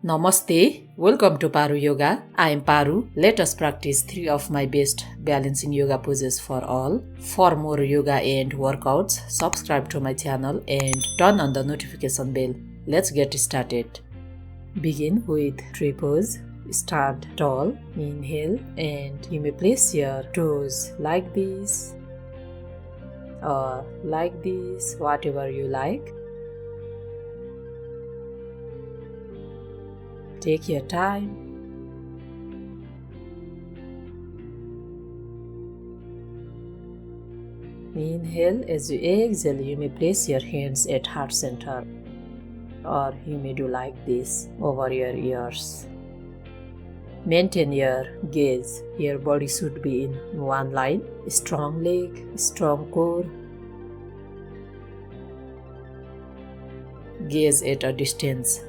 Namaste, welcome to Paru Yoga. I am Paru. Let us practice 3 of my best balancing yoga poses for all. For more yoga and workouts, subscribe to my channel and turn on the notification bell. Let's get started. Begin with tree pose. Stand tall, inhale, and you may place your toes like this or like this, whatever you like. Take your time. Inhale. As you exhale, you may place your hands at heart center, or you may do like this over your ears. Maintain your gaze. Your body should be in one line. Strong leg, strong core. Gaze at a distance.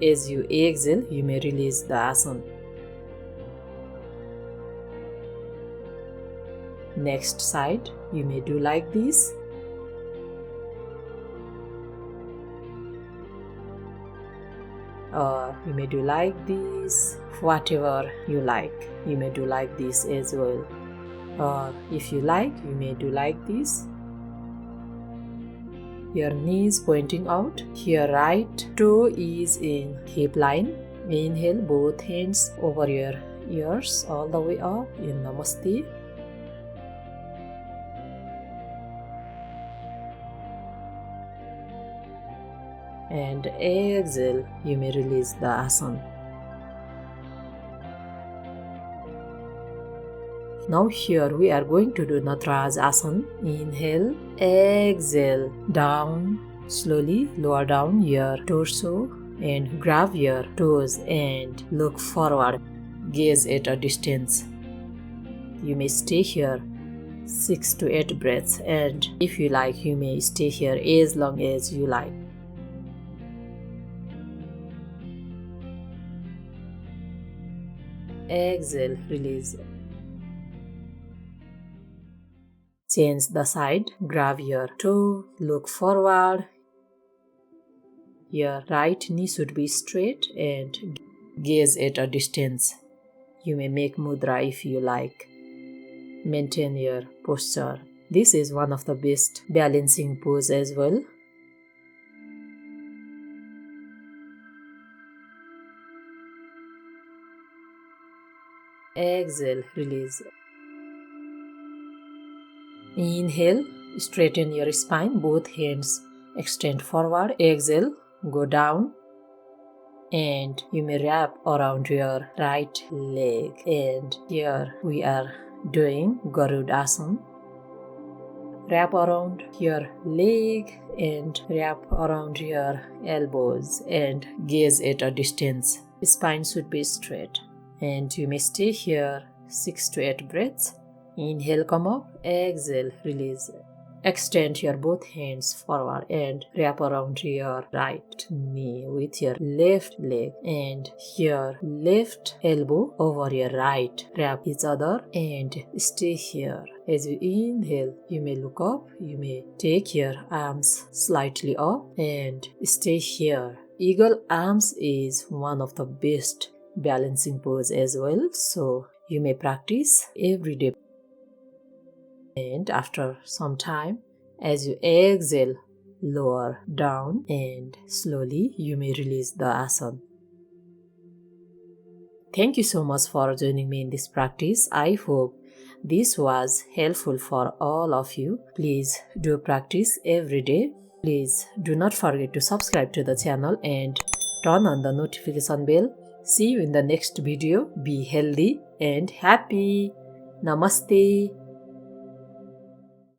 As you exhale, you may release the asana. Next side, you may do like this. Or you may do like this, whatever you like. You may do like this as well. Or if you like, you may do like this. Your knees pointing out. Your right toe is in hip line. Inhale, both hands over your ears all the way up in Namaste. And exhale, you may release the asana. Now here we are going to do Nataraj asana. Inhale, exhale, down, slowly lower down your torso and grab your toes and look forward. Gaze at a distance. You may stay here 6 to 8 breaths, and if you like, you may stay here as long as you like. Exhale, release. Change the side, grab your toe, look forward. Your right knee should be straight and gaze at a distance. You may make mudra if you like. Maintain your posture. This is one of the best balancing pose as well. Exhale, release. Inhale, straighten your spine, both hands extend forward. Exhale, go down, and you may wrap around your right leg. And here we are doing Garudasana. Wrap around your leg and wrap around your elbows and gaze at a distance. Spine should be straight. And you may stay here 6 to 8 breaths. Inhale, come up. Exhale, release. Extend your both hands forward and wrap around your right knee with your left leg and your left elbow over your right. Wrap each other and stay here. As you inhale, you may look up. You may take your arms slightly up and stay here. Eagle arms is one of the best balancing pose as well, so you may practice every day. And after some time, as you exhale, lower down and slowly you may release the asana. Thank you so much for joining me in this practice. I hope this was helpful for all of you. Please do practice every day. Please do not forget to subscribe to the channel and turn on the notification bell. See you in the next video. Be healthy and happy. Namaste.